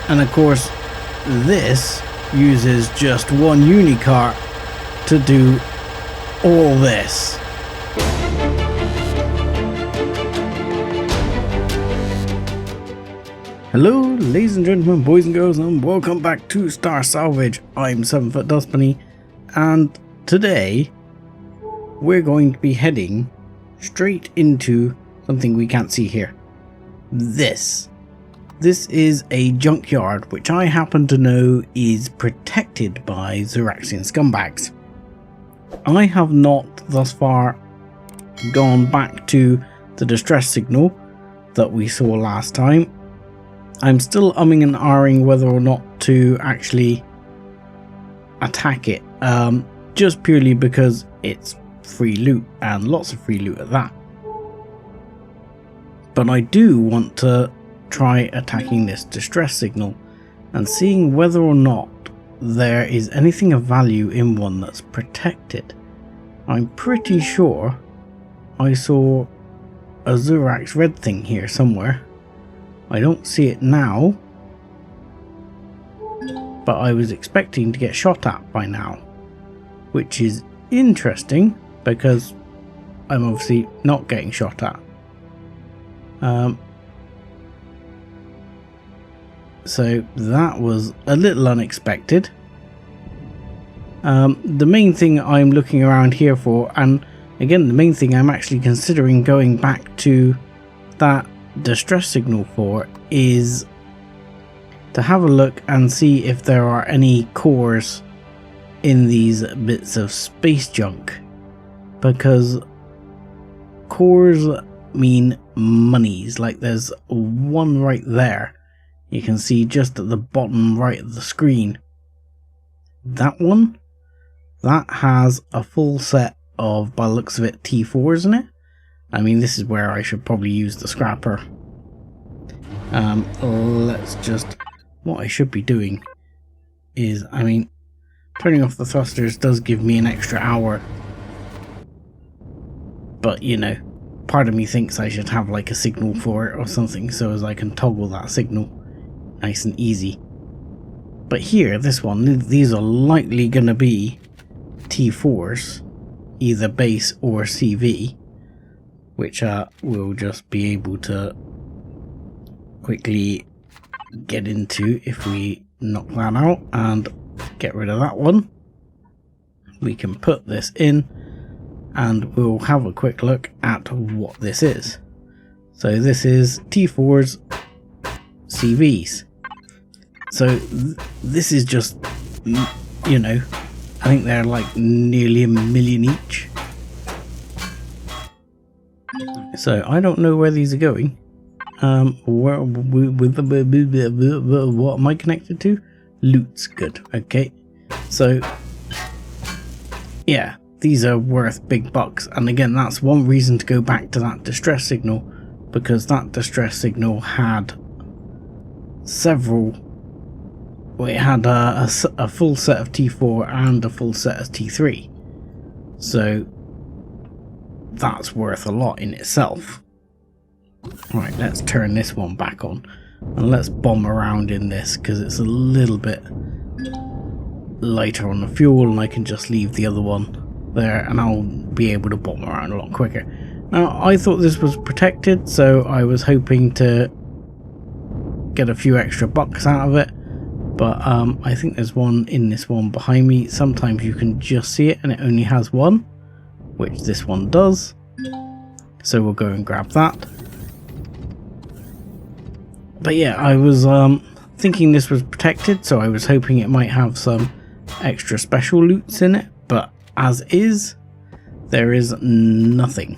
And of course, this uses just one unicart to do all this. Hello, ladies and gentlemen, boys and girls, and welcome back to Star Salvage. I'm 7foot Dustbunny, and today we're going to be heading straight into something we can't see here. This is a junkyard, which I happen to know is protected by Zeraxian scumbags. I have not thus far gone back to the distress signal that we saw last time. I'm still umming and ahhing whether or not to actually attack it, just purely because it's free loot, and lots of free loot at that. But I do want to try attacking this distress signal and seeing whether or not there is anything of value in one that's protected. I'm pretty sure I saw a Zurax red thing here somewhere. I don't see it now, but I was expecting to get shot at by now, which is interesting because I'm obviously not getting shot at. So that was a little unexpected. The main thing I'm looking around here for, and again the main thing I'm actually considering going back to that distress signal for, is to have a look and see if there are any cores in these bits of space junk, because cores mean monies. Like there's one right there, you can see just at the bottom right of the screen. That one, that has a full set of, by the looks of it, T4s in it. I mean, this is where I should probably use the scrapper. Let's just... What I should be doing is, I mean, turning off the thrusters does give me an extra hour. But, you know, part of me thinks I should have like a signal for it or something, so as I can toggle that signal nice and easy. But here, this one, these are likely going to be T4s, either base or CV, which we'll just be able to quickly get into if we knock that out and get rid of that one. We can put this in and we'll have a quick look at what this is. So this is T4s, CVs. So this is just, you know, I think they're like nearly 1 million each. So I don't know where these are going. Where with the what am I connected to? Loot's good. Okay. So yeah, these are worth big bucks, and again that's one reason to go back to that distress signal, because that distress signal had several. Well, it had a full set of T4 and a full set of T3, so that's worth a lot in itself. Right, let's turn this one back on and let's bomb around in this, because it's a little bit lighter on the fuel and I can just leave the other one there and I'll be able to bomb around a lot quicker. Now, I thought this was protected, so I was hoping to get a few extra bucks out of it. But I think there's one in this one behind me. Sometimes you can just see it and it only has one, which this one does. So we'll go and grab that. But yeah, I was thinking this was protected, so I was hoping it might have some extra special loots in it. But as is, there is nothing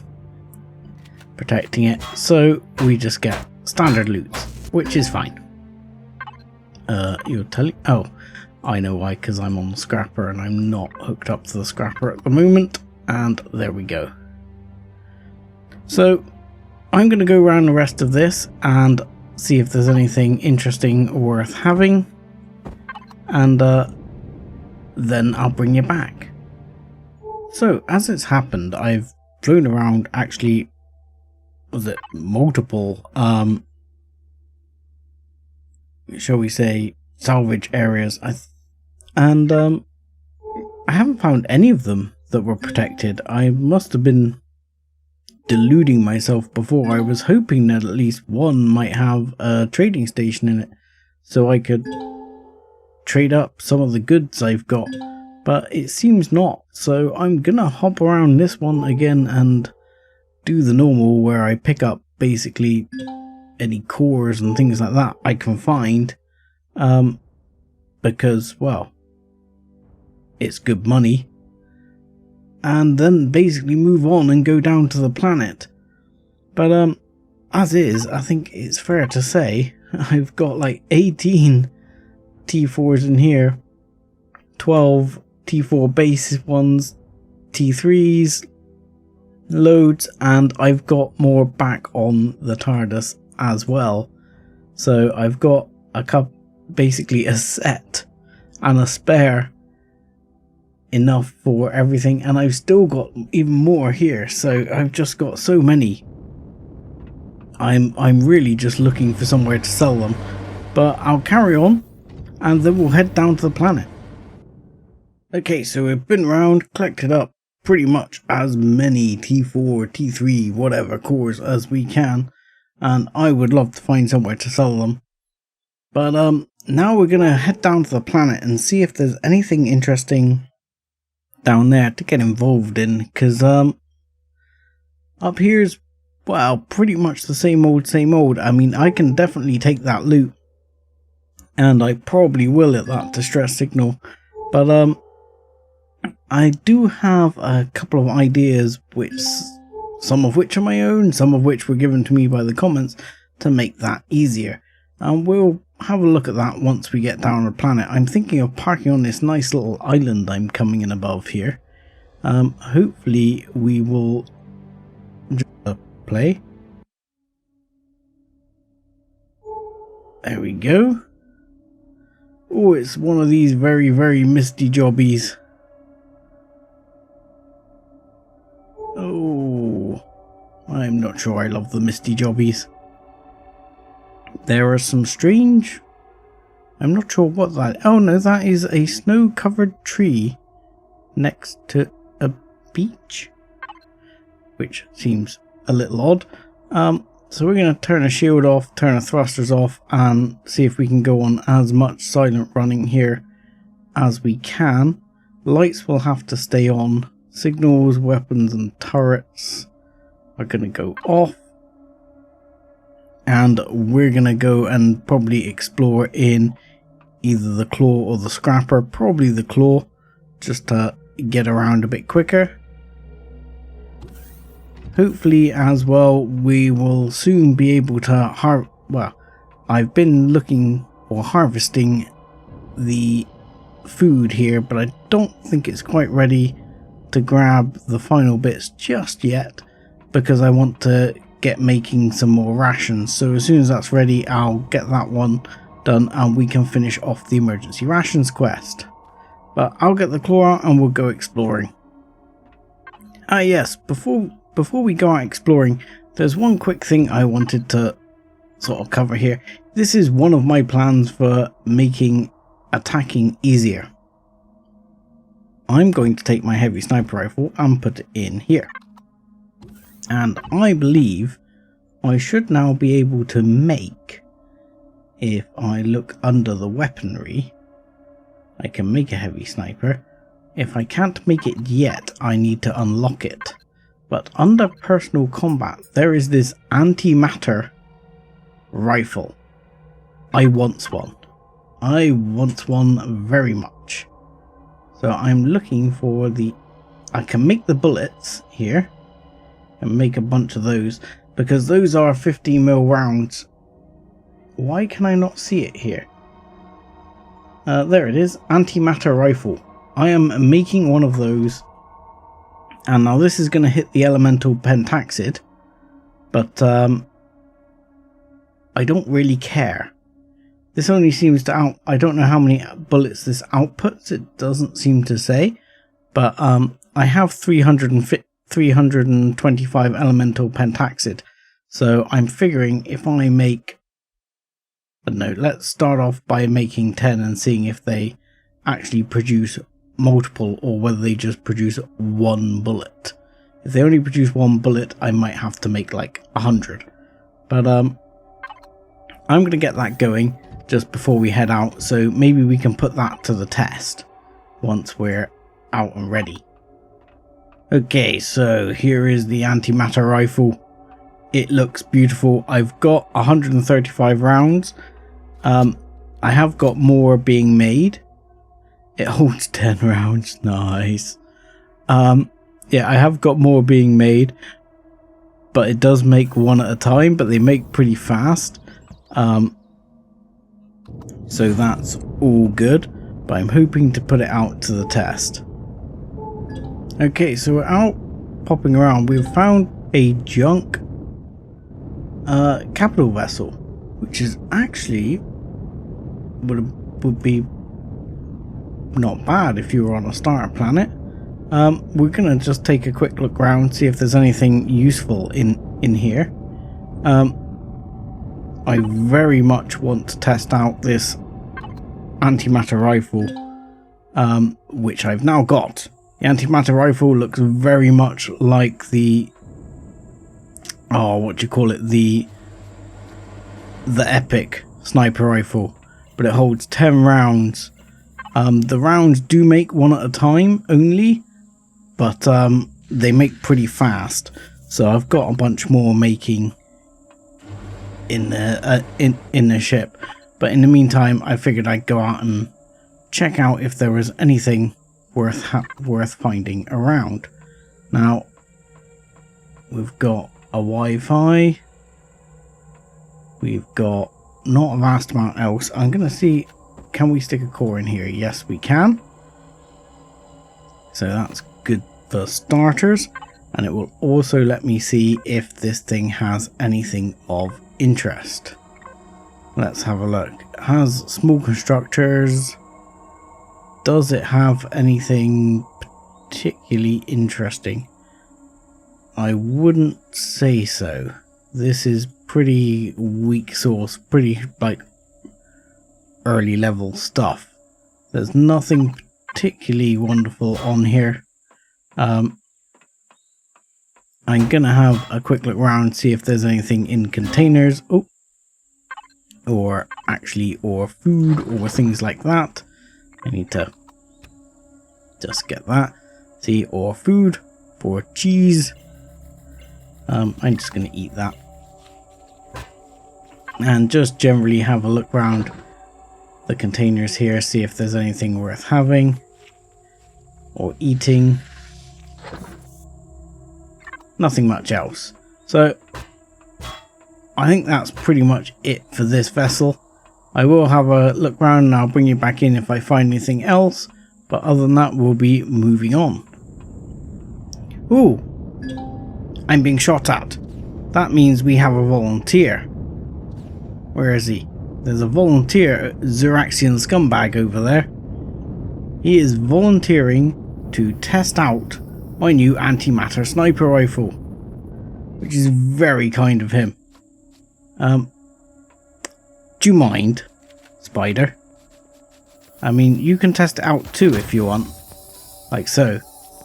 protecting it. So we just get standard loots, which is fine. You're telling... Oh, I know why, because I'm on the scrapper and I'm not hooked up to the scrapper at the moment. And there we go. So I'm going to go around the rest of this and see if there's anything interesting or worth having. And then I'll bring you back. So as it's happened, I've flown around actually, was it multiple shall we say, salvage areas. And I haven't found any of them that were protected. I must have been deluding myself before. I was hoping that at least one might have a trading station in it, so I could trade up some of the goods I've got, but it seems not. So I'm gonna hop around this one again and do the normal, where I pick up basically any cores and things like that I can find, because, well, it's good money, and then basically move on and go down to the planet. But as is, I think it's fair to say I've got like 18 T4s in here, 12 T4 base ones, T3s, loads, and I've got more back on the TARDIS as well. So I've got a couple, basically a set and a spare, enough for everything, and I've still got even more here. So I've just got so many. I'm really just looking for somewhere to sell them, but I'll carry on and then we'll head down to the planet. Okay, so we've been around, collected up pretty much as many T4, T3, whatever cores as we can, and I would love to find somewhere to sell them. But now we're gonna head down to the planet and see if there's anything interesting down there to get involved in, because up here's, well, pretty much the same old, same old. I mean, I can definitely take that loot, and I probably will at that distress signal, but I do have a couple of ideas, which some of which are my own, some of which were given to me by the comments, to make that easier, and we'll have a look at that once we get down on the planet. I'm thinking of parking on this nice little island I'm coming in above here. Hopefully we will play. There we go. Oh, it's one of these very, very Misty Jobbies. Oh, I'm not sure I love the Misty Jobbies. There are some strange, I'm not sure what that, oh no, that is a snow covered tree next to a beach, which seems a little odd. So we're going to turn a shield off, turn the thrusters off, and see if we can go on as much silent running here as we can. Lights will have to stay on. Signals, weapons and turrets are going to go off. And we're going to go and probably explore in either the claw or the scrapper. Probably the claw, just to get around a bit quicker. Hopefully as well we will soon be able to well, I've been looking or harvesting the food here, but I don't think it's quite ready to grab the final bits just yet, because I want to get making some more rations. So as soon as that's ready, I'll get that one done and we can finish off the emergency rations quest. But I'll get the claw out and we'll go exploring. Yes, before we go out exploring, there's one quick thing I wanted to sort of cover here. This is one of my plans for making attacking easier. I'm going to take my heavy sniper rifle and put it in here. And I believe I should now be able to make, if I look under the weaponry, I can make a heavy sniper. If I can't make it yet, I need to unlock it. But under personal combat, there is this Antimatter Rifle. I want one. I want one very much. So I'm looking for the... I can make the bullets here and make a bunch of those, because those are 15mm rounds. Why can I not see it here? There it is, Antimatter Rifle. I am making one of those, and now this is going to hit the elemental pentaxid, but I don't really care. This only seems to I don't know how many bullets this outputs, it doesn't seem to say, but I have 325 elemental pentaxid, so I'm figuring if I make But no, let's start off by making 10 and seeing if they actually produce multiple or whether they just produce one bullet. If they only produce one bullet, I might have to make like 100. But I'm going to get that going just before we head out, so maybe we can put that to the test once we're out and ready. Okay, so here is the Antimatter Rifle. It looks beautiful. I've got 135 rounds. I have got more being made. It holds 10 rounds. Nice. Yeah, I have got more being made, but it does make one at a time, but they make pretty fast. So that's all good, but I'm hoping to put it out to the test. Okay, so we're out popping around. We've found a junk capital vessel, which is actually would be not bad if you were on a starter planet. We're gonna just take a quick look around, see if there's anything useful in here. I very much want to test out this Antimatter Rifle, which I've now got. The Antimatter Rifle looks very much like the what do you call it, the epic sniper rifle, but it holds 10 rounds. The rounds do make one at a time only, but they make pretty fast, so I've got a bunch more making in the ship. But in the meantime, I figured I'd go out and check out if there was anything worth finding around. Now we've got a Wi-Fi, we've got not a vast amount else. I'm gonna see, can we stick a core in here? Yes, we can. So that's good for starters, and it will also let me see if this thing has anything of interest. Let's have a look. It has small constructors. Does it have anything particularly interesting? I wouldn't say so. This is pretty weak source, pretty like early level stuff. There's nothing particularly wonderful on here. I'm gonna have a quick look around, see if there's anything in containers, or food or things like that. I need to just get that. See, or food for cheese. I'm just gonna eat that. And just generally have a look around the containers here, see if there's anything worth having or eating. Nothing much else. So I think that's pretty much it for this vessel. I will have a look around and I'll bring you back in if I find anything else, but other than that we'll be moving on. Ooh, I'm being shot at. That means we have a volunteer. Where is he? There's a volunteer, Xeraxian scumbag over there. He is volunteering to test out my new antimatter sniper rifle, which is very kind of him. Do you mind, Spider? I mean, you can test it out too if you want, like so,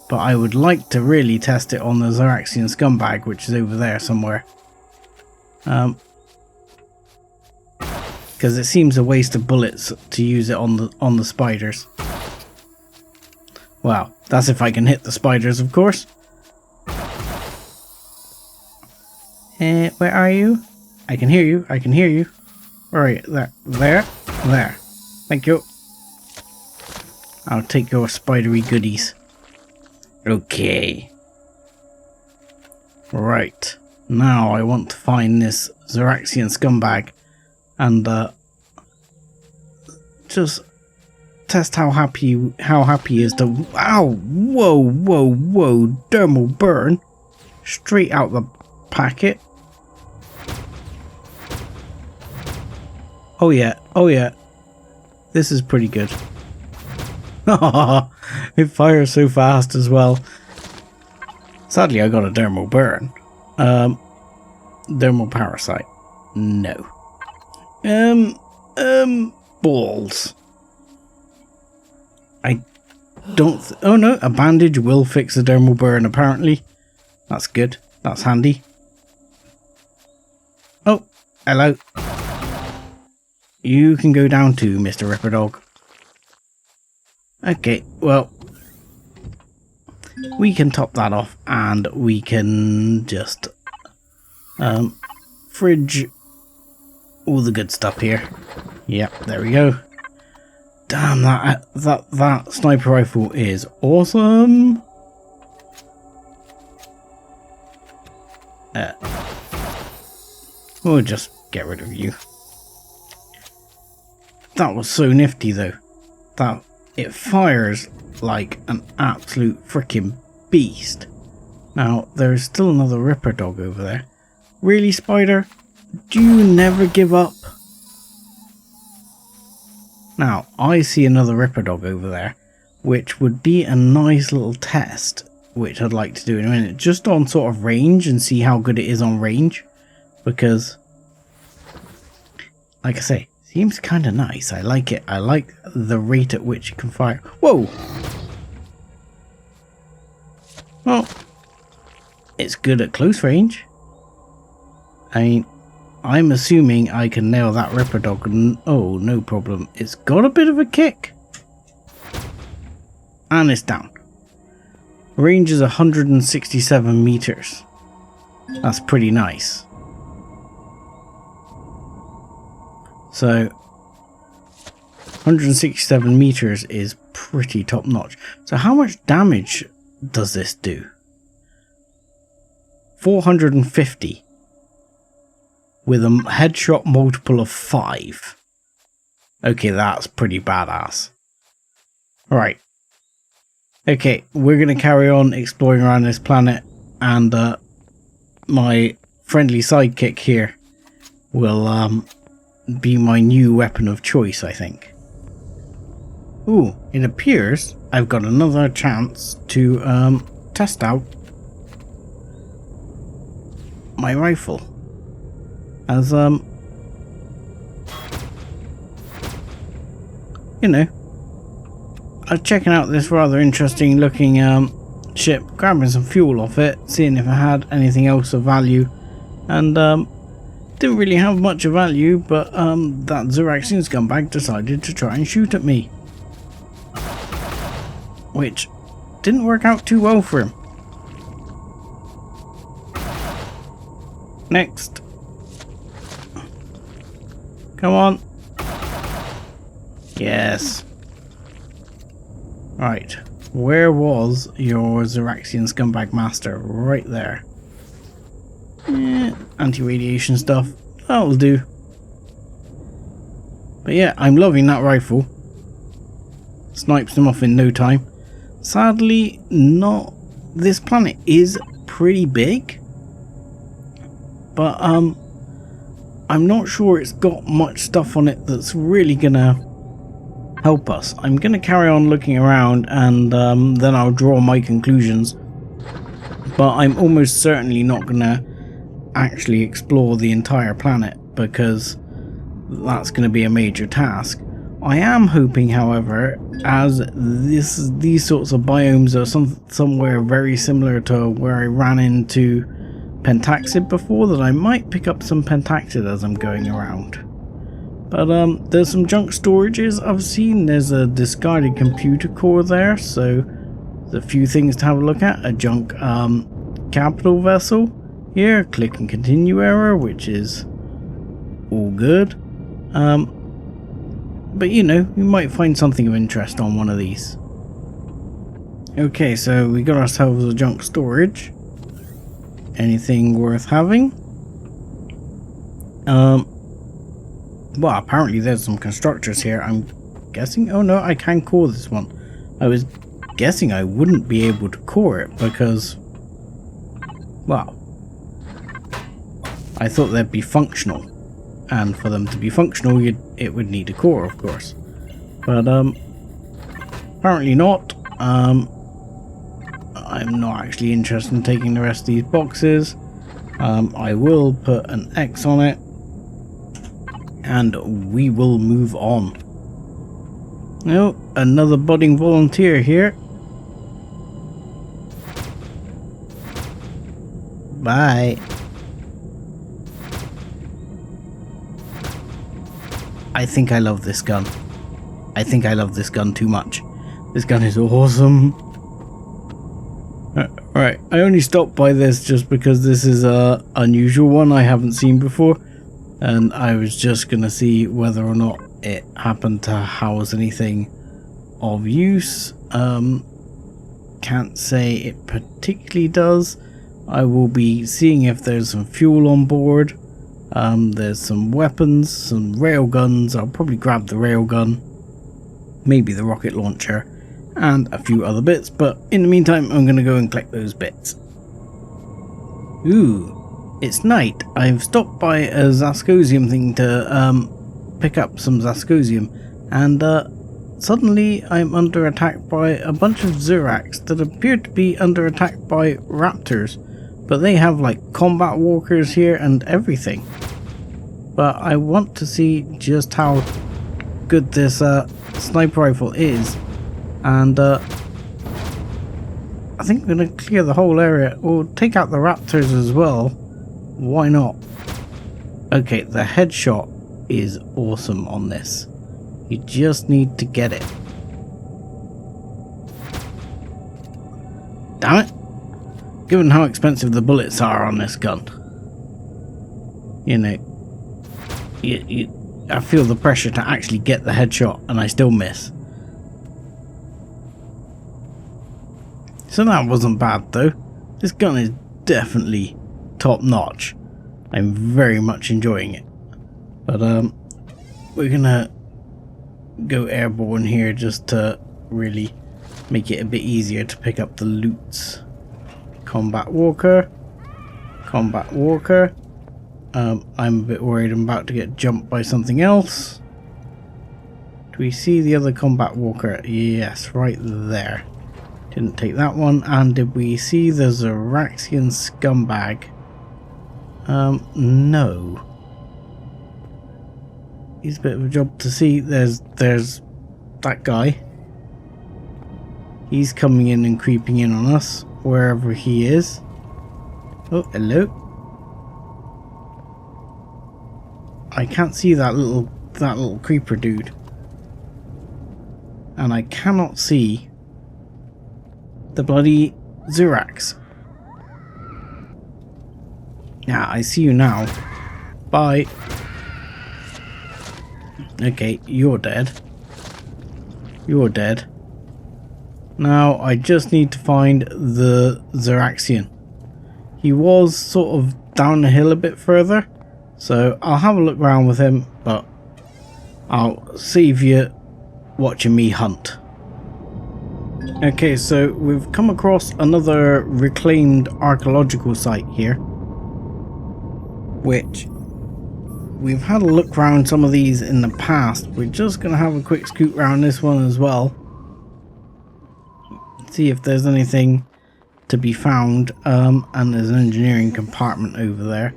but I would like to really test it on the Xeraxian scumbag, which is over there somewhere. Because it seems a waste of bullets to use it on the spiders. Well, that's if I can hit the spiders, of course. Where are you? I can hear you. I can hear you. Where are you? There. Thank you. I'll take your spidery goodies. Okay. Right. Now I want to find this Xeraxian scumbag and just test how happy he is to. Ow! Whoa! Thermal burn straight out the packet. Oh yeah. This is pretty good. It fires so fast as well. Sadly, I got a thermal burn. Thermal parasite. No. Balls. I don't... oh no, a bandage will fix the dermal burn apparently. That's good. That's handy. Oh, hello. You can go down too, Mr. Ripper Dog. Okay, well, we can top that off and we can just fridge all the good stuff here. Yep, there we go. Damn, that sniper rifle is awesome. We'll just get rid of you. That was so nifty though. That it fires like an absolute freaking beast. Now there's still another Ripper Dog over there. Really, Spider? Do you never give up? Now I see another Ripper Dog over there, which would be a nice little test, which I'd like to do in a minute, just on sort of range and see how good it is on range, because like I say, seems kind of nice. I like it. I like the rate at which it can fire. Whoa! Well, it's good at close range. I mean, I'm assuming I can nail that Ripper Dog. Oh, no problem. It's got a bit of a kick. And it's down. Range is 167 meters. That's pretty nice. So 167 meters is pretty top notch. So how much damage does this do? 450 with a headshot multiple of 5. Okay, that's pretty badass. Right. Okay, we're going to carry on exploring around this planet, and my friendly sidekick here will be my new weapon of choice, I think. Ooh, it appears I've got another chance to test out my rifle. As you know, I was checking out this rather interesting looking ship, grabbing some fuel off it, seeing if it had anything else of value, and didn't really have much of value, but that Xeraxian scumbag decided to try and shoot at me, which didn't work out too well for him. Next. Come on. Yes. Right. Where was your Xeraxian scumbag master? Right there. Anti-radiation stuff. That'll do. But yeah, I'm loving that rifle. Snipes them off in no time. Sadly, not. This planet is pretty big, but I'm not sure it's got much stuff on it that's really gonna help us. I'm gonna carry on looking around, and then I'll draw my conclusions. But I'm almost certainly not gonna actually explore the entire planet, because that's going to be a major task. I am hoping, however, as these sorts of biomes are somewhere very similar to where I ran into Pentaxid before, that I might pick up some Pentaxid as I'm going around. But there's some junk storages I've seen. There's a discarded computer core there, so there's a few things to have a look at. A junk capital vessel here, click and continue error, which is all good. But you know, you might find something of interest on one of these. Okay, so we got ourselves a junk storage. Anything worth having? Well, apparently there's some constructors here. I'm guessing. Oh no, I can core this one. I was guessing I wouldn't be able to core it because, well, I thought they'd be functional, and for them to be functional, it would need a core, of course. But apparently not. I'm not actually interested in taking the rest of these boxes. I will put an X on it. and we will move on. Oh, another budding volunteer here. Bye. I think I love this gun. I think I love this gun too much. This gun is awesome. Right, I only stopped by this just because this is a unusual one I haven't seen before, and I was just gonna see whether or not it happened to house anything of use. Can't say it particularly does. I will be seeing if there's some fuel on board. There's some weapons, some rail guns. I'll probably grab the rail gun, maybe the rocket launcher, and a few other bits, but in the meantime I'm going to go and collect those bits. Ooh, it's night. I've stopped by a Zascosium thing to pick up some Zascosium, and suddenly I'm under attack by a bunch of Zurax that appear to be under attack by raptors, but they have like combat walkers here and everything. But I want to see just how good this sniper rifle is, and I think I'm going to clear the whole area, or take out the raptors as well. Why not? Okay, the headshot is awesome on this. You just need to get it. Damn it! Given how expensive the bullets are on this gun, you know, I feel the pressure to actually get the headshot, and I still miss. So that wasn't bad though. This gun is definitely top notch. I'm very much enjoying it. But we're gonna go airborne here just to really make it a bit easier to pick up the loots. Combat walker. Combat walker. I'm a bit worried I'm about to get jumped by something else. Do we see the other combat walker? Yes, right there. Didn't take that one. And did we see the Zeraxian scumbag? No. He's a bit of a job to see. There's that guy. He's coming in and creeping in on us wherever he is. Oh, hello. I can't see that little creeper dude, and I cannot see the bloody Zurax. Yeah, I see you now. Bye. Okay, you're dead. You're dead. Now I just need to find the Zeraxian. He was sort of down the hill a bit further, so I'll have a look around with him, but I'll save you watching me hunt. Okay, so we've come across another reclaimed archaeological site here, which we've had a look around some of these in the past. We're just going to have a quick scoot around this one as well. See if there's anything to be found, and there's an engineering compartment over there.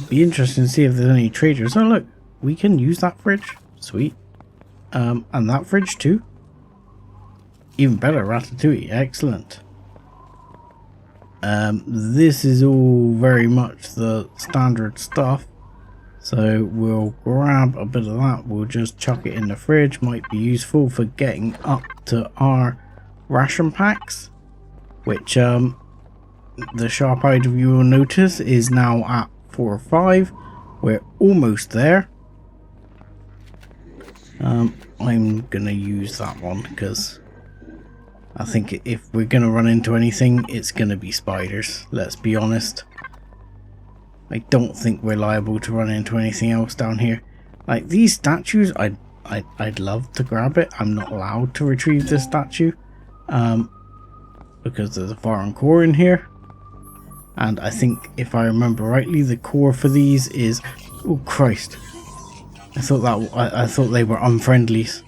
Be interesting to see if there's any traders. Oh look, we can use that fridge. Sweet. And that fridge too. Even better, ratatouille. Excellent. This is all very much the standard stuff, so we'll grab a bit of that. We'll just chuck it in the fridge. Might be useful for getting up to our ration packs, which the sharp-eyed of you will notice is now at 4 or 5. We're almost there. I'm gonna use that one because I think if we're gonna run into anything, it's gonna be spiders. Let's be honest. I don't think we're liable to run into anything else down here. Like these statues, I'd love to grab it. I'm not allowed to retrieve this statue, because there's a foreign core in here. And I think, if I remember rightly, the core for these is... Oh Christ! I thought they were unfriendlies.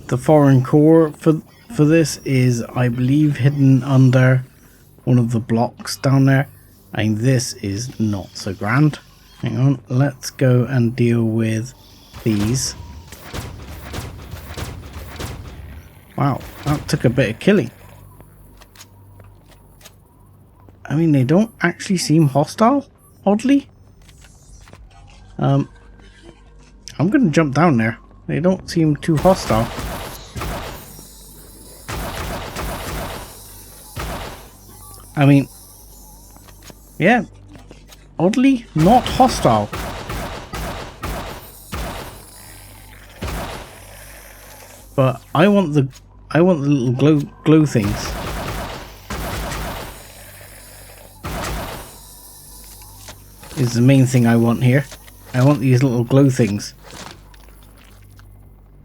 The foreign core for this is, I believe, hidden under one of the blocks down there. I mean, this is not so grand. Hang on, let's go and deal with these. Wow, that took a bit of killing. I mean, they don't actually seem hostile, oddly. I'm gonna jump down there. They don't seem too hostile. I mean, yeah, oddly not hostile. But I want the little glow things. Is the main thing I want here. I want these little glow things.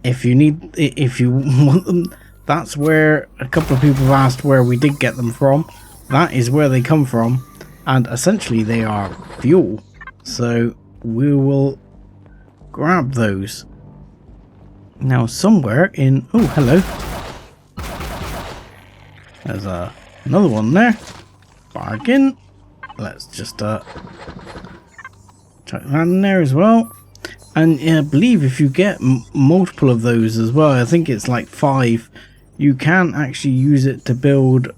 If you want them, that's where a couple of people have asked where we did get them from. That is where they come from, and essentially they are fuel. So we will grab those. Now somewhere in... oh, hello. There's another one there. Bargain. Let's just chuck that in there as well. And yeah, I believe if you get multiple of those as well, I think it's like 5, you can actually use it to build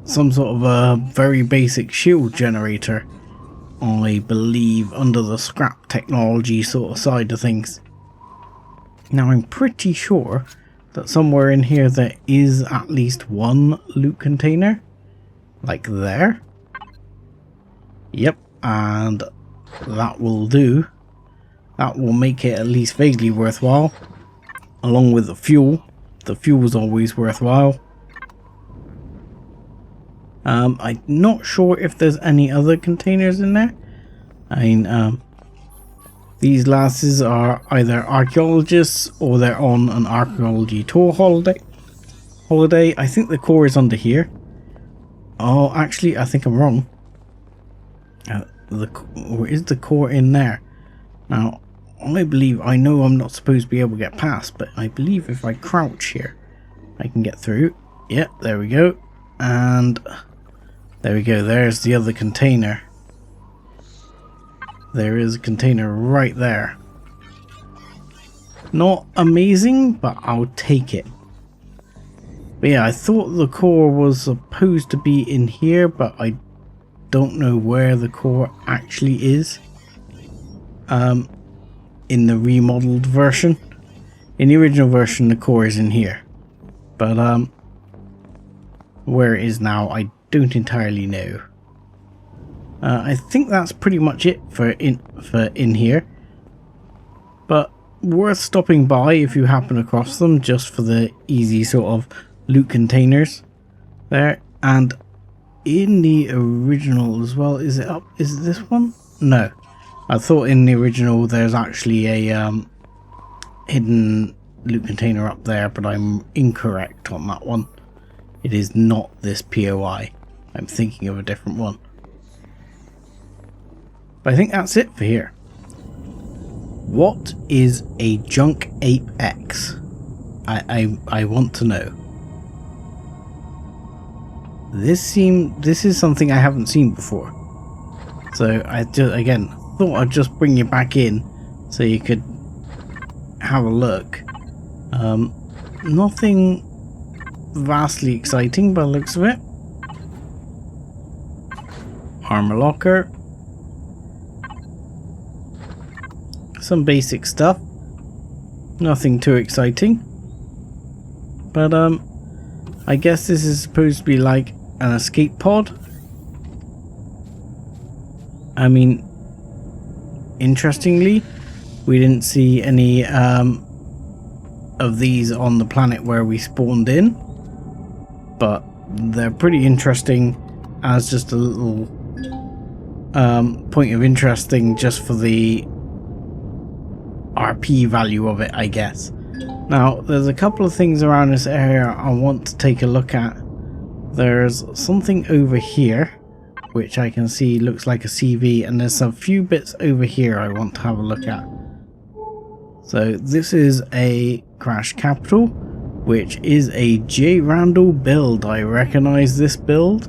some sort of a very basic shield generator. I believe under the scrap technology sort of side of things. Now I'm pretty sure that somewhere in here there is at least one loot container. Like there. Yep, and that will do. That will make it at least vaguely worthwhile. Along with the fuel. The fuel is always worthwhile. I'm not sure if there's any other containers in there. I mean, these lasses are either archaeologists or they're on an archaeology tour holiday. I think the core is under here. Oh, actually, I think I'm wrong. Or is the core in there? Now, I believe, I know I'm not supposed to be able to get past, but I believe if I crouch here, I can get through. Yep, there we go. And there we go, there's the other container. There is a container right there. Not amazing, but I'll take it. But yeah, I thought the core was supposed to be in here, but I don't know where the core actually is. In the remodeled version. In the original version, the core is in here. But where it is now, I don't entirely know. I think that's pretty much it for in here. But worth stopping by if you happen across them, just for the easy sort of loot containers there. And in the original as well, is it up? Is it this one? No. I thought in the original there's actually a hidden loot container up there, but I'm incorrect on that one. It is not this POI. I'm thinking of a different one. But I think that's it for here. What is a Junk Ape X? I want to know. This is something I haven't seen before. So I just, again, thought I'd just bring you back in so you could have a look. Nothing vastly exciting by the looks of it. Armor locker. Some basic stuff. Nothing too exciting. But I guess this is supposed to be like an escape pod. I mean, interestingly, we didn't see any of these on the planet where we spawned in, but they're pretty interesting as just a little point of interest thing, just for the RP value of it, I guess. Now, there's a couple of things around this area I want to take a look at. There's something over here which I can see looks like a CV, and there's a few bits over here I want to have a look at. So this is a Crash Capital, which is a J. Randall build. I recognize this build.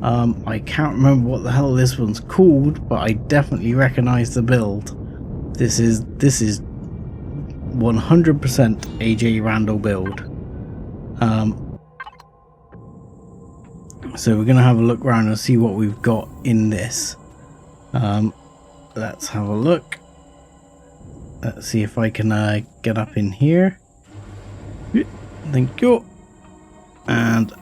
I can't remember what the hell this one's called, but I definitely recognize the build. This is 100% AJ Randall build. So we're gonna have a look around and see what we've got in this. Let's have a look. Let's see if I can get up in here. Thank you. And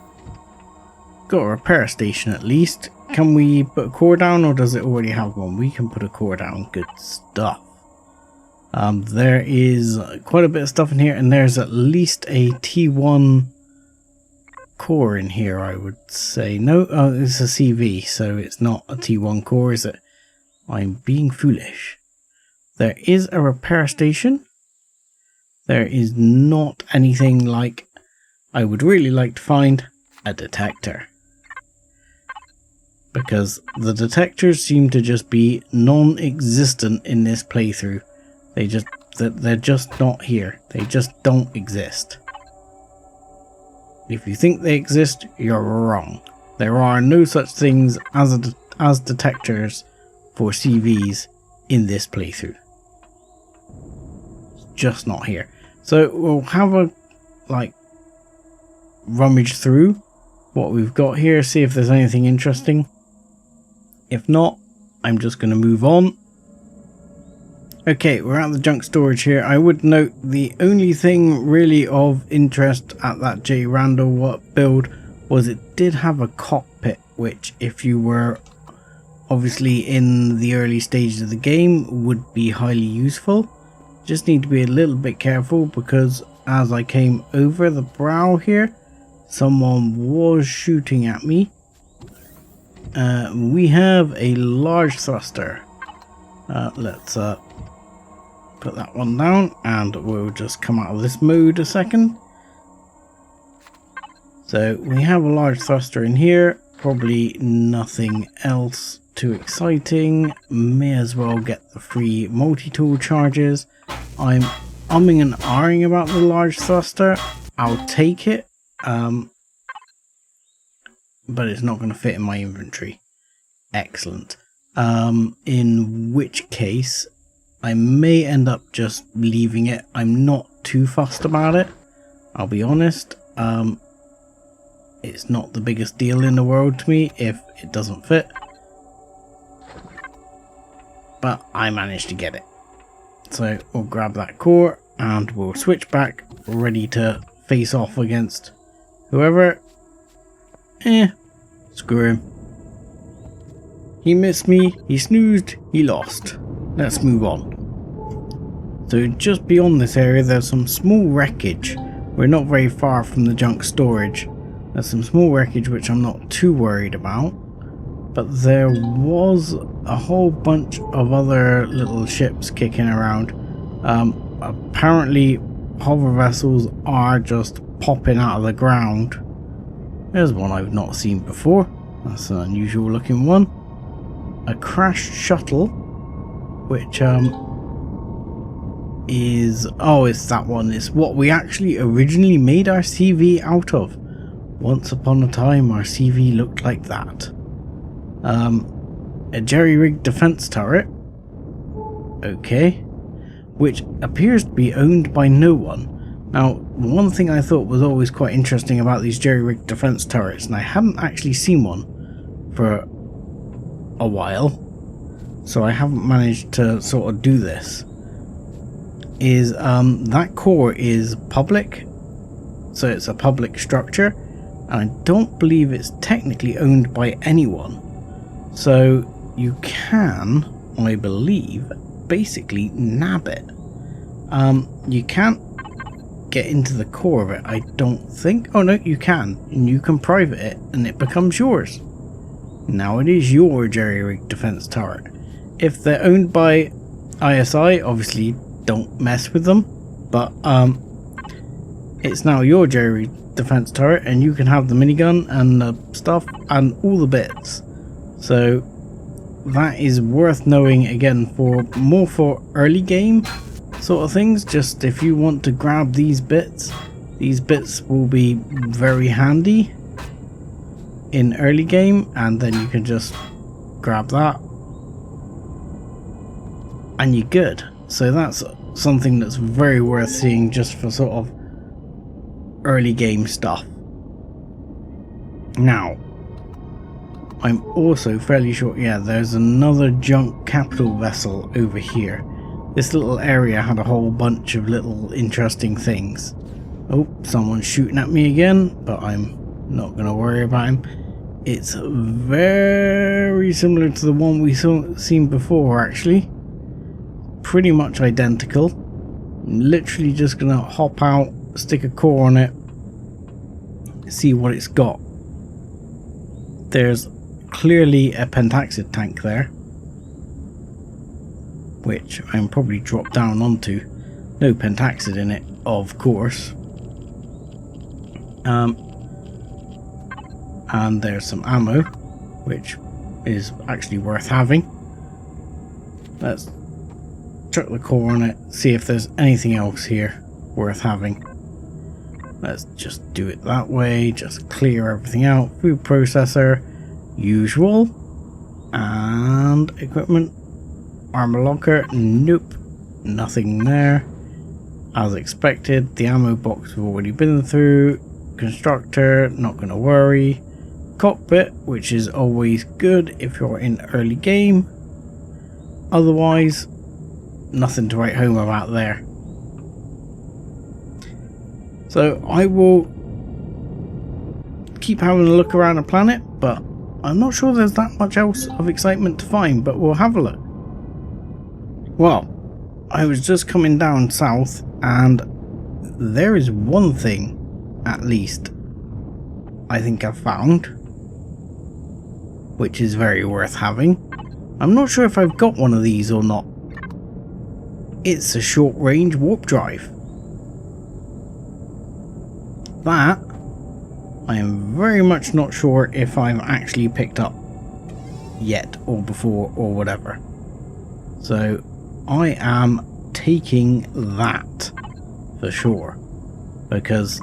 got a repair station at least. Can we put a core down, or does it already have one? We can put a core down. Good stuff. There is quite a bit of stuff in here, and there's at least a T1 core in here, I would say. No, it's a CV, so it's not a T1 core, is it? I'm being foolish. There is a repair station. There is not anything like... I would really like to find a detector, because the detectors seem to just be non-existent in this playthrough. They're just not here. They just don't exist. If you think they exist, you're wrong. There are no such things as detectors for CVs in this playthrough. It's just not here. So we'll have a rummage through what we've got here, see if there's anything interesting. If not, I'm just going to move on. Okay, we're at the junk storage here. I would note the only thing really of interest at that J. Randall build was it did have a cockpit, which if you were obviously in the early stages of the game would be highly useful. Just need to be a little bit careful, because as I came over the brow here, someone was shooting at me. We have a large thruster. Let's put that one down, and we'll just come out of this mode a second. So we have a large thruster in here, probably nothing else too exciting. May as well get the free multi-tool charges. I'm umming and ahhing about the large thruster. I'll take it, but it's not going to fit in my inventory. Excellent. In which case I may end up just leaving it. I'm not too fussed about it, I'll be honest. It's not the biggest deal in the world to me if it doesn't fit, but I managed to get it. So we'll grab that core and we'll switch back, ready to face off against whoever. Screw him. He missed me, he snoozed, he lost. Let's move on. So just beyond this area there's some small wreckage. We're not very far from the junk storage. There's some small wreckage which I'm not too worried about. But there was a whole bunch of other little ships kicking around. Apparently hover vessels are just popping out of the ground. There's one I've not seen before. That's an unusual looking one. A crashed shuttle, which is... oh, it's that one. It's what we actually originally made our CV out of. Once upon a time our CV looked like that. A jerry-rigged defense turret. Okay. Which appears to be owned by no one. Now, one thing I thought was always quite interesting about these jerry-rigged defense turrets, and I hadn't actually seen one for a while, so I haven't managed to sort of do this, is that core is public, so it's a public structure, and I don't believe it's technically owned by anyone. So you can, I believe, basically nab it. You can't get into the core of it, I don't think. Oh no, you can, and you can private it and it becomes yours. Now it is your jerry-rigged defense turret. If they're owned by ISI, obviously don't mess with them, but it's now your jerry-rigged defense turret, and you can have the minigun and the stuff and all the bits. So that is worth knowing, again, for more for early game sort of things. Just if you want to grab these bits will be very handy in early game, and then you can just grab that and you're good. So that's something that's very worth seeing just for sort of early game stuff. Now, I'm also fairly sure, yeah, there's another junk capital vessel over here. This little area had a whole bunch of little interesting things. Oh, someone's shooting at me again, but I'm not going to worry about him. It's very similar to the one we seen before, actually. Pretty much identical. I'm literally just going to hop out, stick a core on it, see what it's got. There's clearly a pentaxid tank there, which I'm probably dropped down onto. No pentaxid in it, of course. And there's some ammo, which is actually worth having. Let's chuck the core on it, see if there's anything else here worth having. Let's just do it that way, just clear everything out. Food processor, usual. And equipment, armor locker, nope, nothing there. As expected, the ammo box we've already been through. Constructor, not going to worry. Cockpit, which is always good if you're in early game. Otherwise, nothing to write home about there. So I will keep having a look around the planet, but I'm not sure there's that much else of excitement to find, but we'll have a look. Well, I was just coming down south, and there is one thing, at least, I think I've found, which is very worth having. I'm not sure if I've got one of these or not. It's a short-range warp drive. That, I am very much not sure if I've actually picked up yet, or before, or whatever. So, I am taking that for sure, because,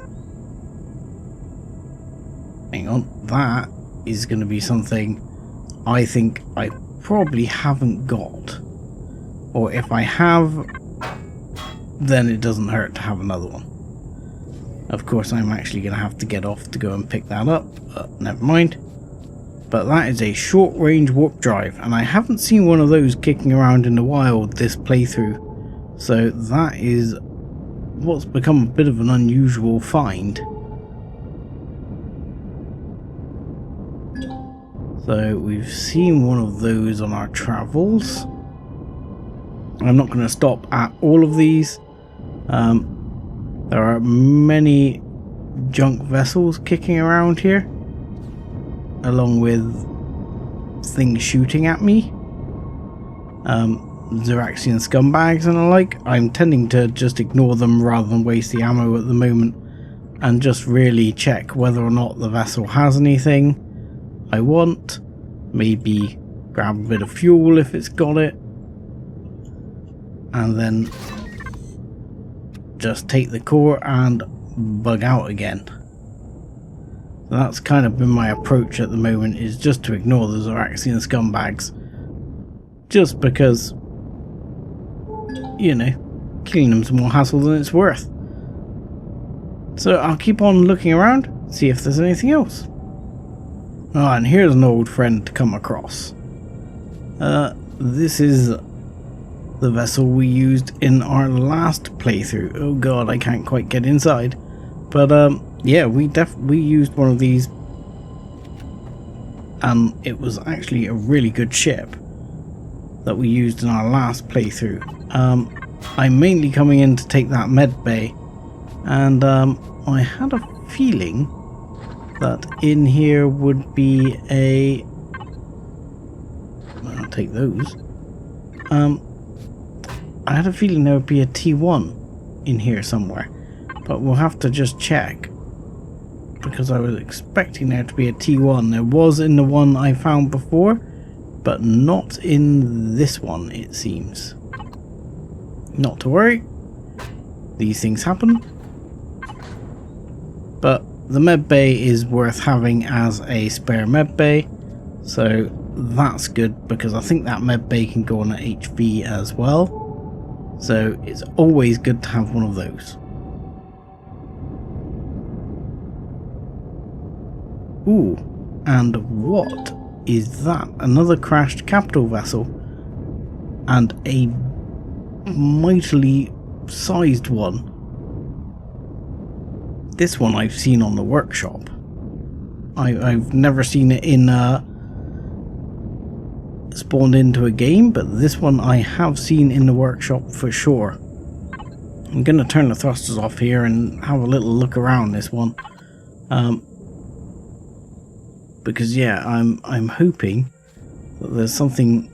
hang on, that is going to be something I think I probably haven't got, or if I have, then it doesn't hurt to have another one. Of course, I'm actually going to have to get off to go and pick that up, but never mind. But that is a short-range warp drive, and I haven't seen one of those kicking around in the wild this playthrough, so that is what's become a bit of an unusual find. So we've seen one of those on our travels. I'm not going to stop at all of these. There are many junk vessels kicking around here, along with things shooting at me. Xeraxian scumbags and the like. I'm tending to just ignore them rather than waste the ammo at the moment, and just really check whether or not the vessel has anything I want. Maybe grab a bit of fuel if it's got it, and then just take the core and bug out again. So that's kind of been my approach at the moment, is just to ignore the Xeraxian scumbags, just because, you know, killing them's more hassle than it's worth. So I'll keep on looking around, see if there's anything else. Oh, and here's an old friend to come across. This is the vessel we used in our last playthrough. Oh god, I can't quite get inside. But yeah, we used one of these, and it was actually a really good ship that we used in our last playthrough. I'm mainly coming in to take that med bay, and I had a feeling that in here would be a... I'll take those. I had a feeling there would be a T1 in here somewhere, but we'll have to just check, because I was expecting there to be a T1. There was in the one I found before, but not in this one, it seems. Not to worry, these things happen, but the med bay is worth having as a spare med bay, so that's good because I think that med bay can go on an HV as well, so it's always good to have one of those. Ooh, and what is that? Another crashed capital vessel, and a mightily sized one. This one I've seen on the workshop. I've never seen it in spawned into a game, but this one I have seen in the workshop for sure. I'm gonna turn the thrusters off here and have a little look around this one, because yeah, I'm hoping that there's something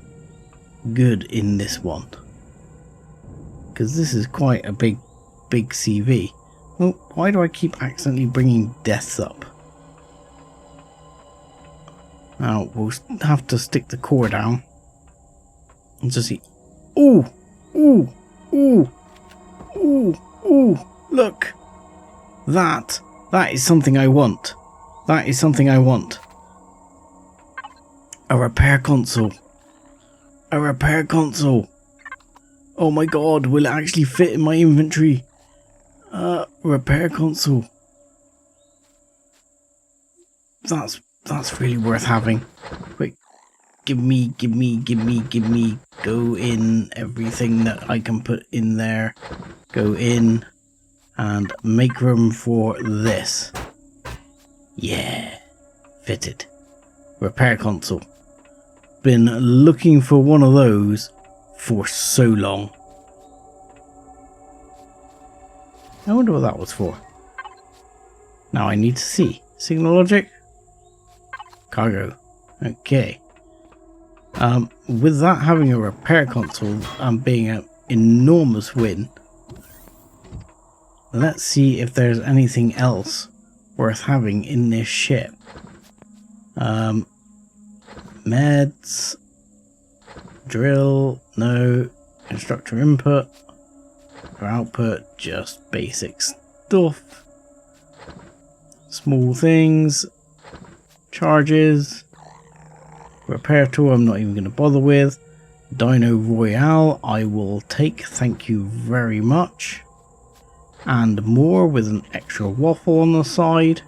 good in this one, because this is quite a big CV. Well, why do I keep accidentally bringing deaths up? Now, we'll have to stick the core down and just see. Ooh! Ooh! Ooh! Ooh! Ooh! Look! That is something I want. That is something I want. A repair console. A repair console. Oh my god, will it actually fit in my inventory? Repair console. That's really worth having. Quick, give me, go in everything that I can put in there. Go in and make room for this. Yeah, fitted. Repair console. Been looking for one of those for so long. I wonder what that was for. Now I need to see. Signal logic? Cargo. Okay. With that having a repair console and being an enormous win, let's see if there's anything else worth having in this ship. Meds. Drill. No. Instructor input. For output, just basic stuff. Small things. Charges. Repair tool I'm not even going to bother with. Dino Royale I will take, thank you very much. And more with an extra waffle on the side.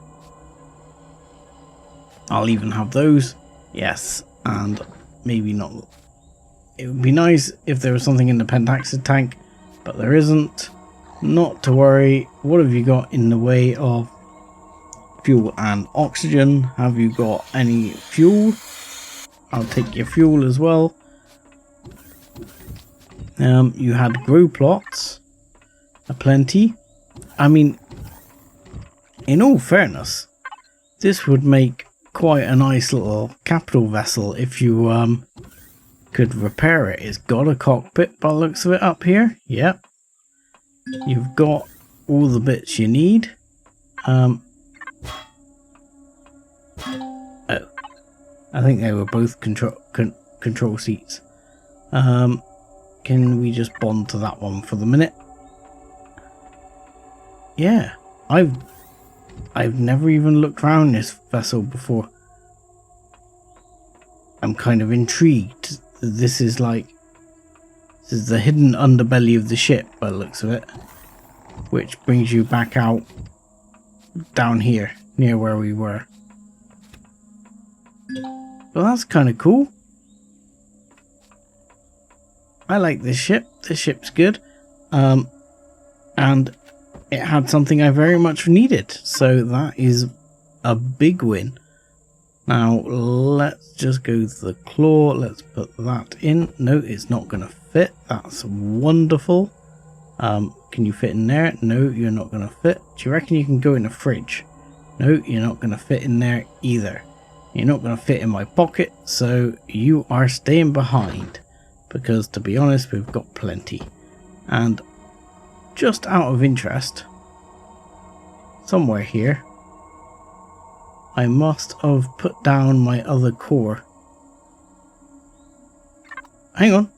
I'll even have those. Yes, and maybe not. It would be nice if there was something in the pentaxid tank, but there isn't. Not to worry. What have you got in the way of fuel and oxygen? Have you got any fuel? I'll take your fuel as well. You had grow plots aplenty. I mean, in all fairness, this would make quite a nice little capital vessel if you could repair it. It's got a cockpit by the looks of it up here. Yep. You've got all the bits you need. Oh, I think they were both control seats. Can we just bond to that one for the minute? Yeah, I've never even looked around this vessel before. I'm kind of intrigued. This is the hidden underbelly of the ship by the looks of it, which brings you back out down here near where we were. Well, that's kind of cool. I like this ship. This ship's good. And it had something I very much needed. So that is a big win. Now, let's just go to the claw. Let's put that in. No, it's not going to fit. That's wonderful. Can you fit in there? No, you're not going to fit. Do you reckon you can go in the fridge? No, you're not going to fit in there either. You're not going to fit in my pocket, so you are staying behind. Because, to be honest, we've got plenty. And just out of interest, somewhere here, I must have put down my other core. Hang on.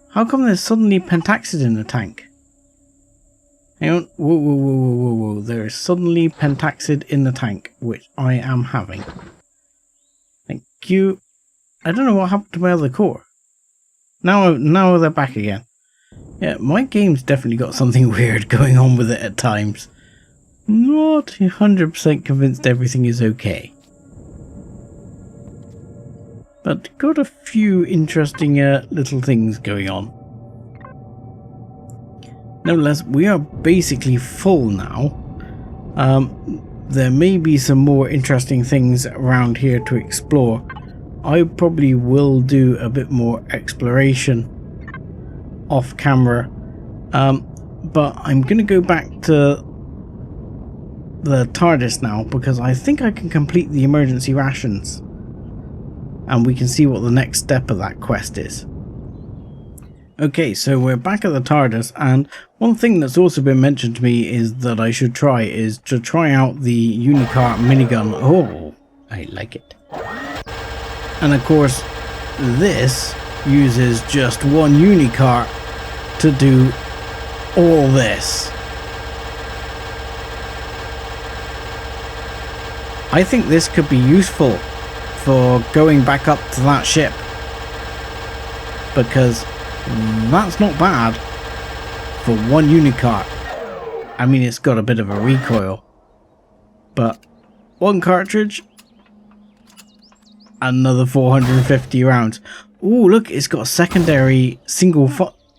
How come there's suddenly pentaxid in the tank? Hang on. Whoa, whoa, whoa, whoa, whoa, whoa. There is suddenly pentaxid in the tank, which I am having. Thank you. I don't know what happened to my other core. Now they're back again. Yeah, my game's definitely got something weird going on with it at times. Not 100% convinced everything is okay. But got a few interesting little things going on. Nevertheless, we are basically full now. There may be some more interesting things around here to explore. I probably will do a bit more exploration off camera. But I'm going to go back to the TARDIS now because I think I can complete the emergency rations. And we can see what the next step of that quest is. Okay, so we're back at the TARDIS, and one thing that's also been mentioned to me is that I should try out the Unicar minigun. Oh, I like it. And of course, this uses just one Unicar to do all this. I think this could be useful for going back up to that ship, because that's not bad for one Unicar. I mean, it's got a bit of a recoil, but one cartridge, another 450 rounds. Oh, look, it's got a secondary single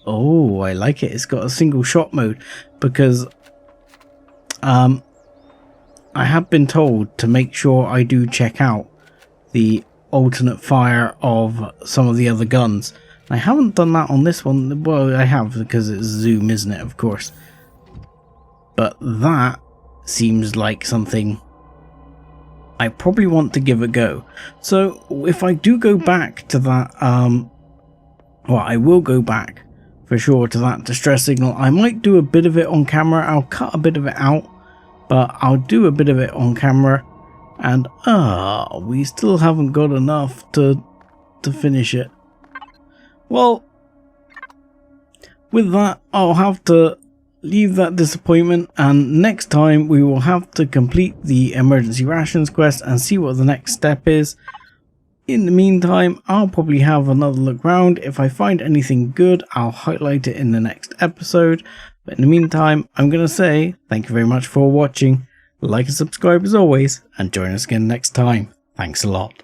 oh, I like it. It's got a single shot mode because I have been told to make sure I do check out the alternate fire of some of the other guns. I haven't done that on this one. Well, I have because it's zoom, isn't it? Of course. But that seems like something I probably want to give a go. So if I do go back to that, well, I will go back for sure to that distress signal. I might do a bit of it on camera. I'll cut a bit of it out, but I'll do a bit of it on camera. And we still haven't got enough to finish it. Well, with that, I'll have to leave that disappointment, and next time we will have to complete the emergency rations quest and see what the next step is. In the meantime, I'll probably have another look round. If I find anything good, I'll highlight it in the next episode. But in the meantime, I'm going to say thank you very much for watching. Like and subscribe as always, and join us again next time. Thanks a lot.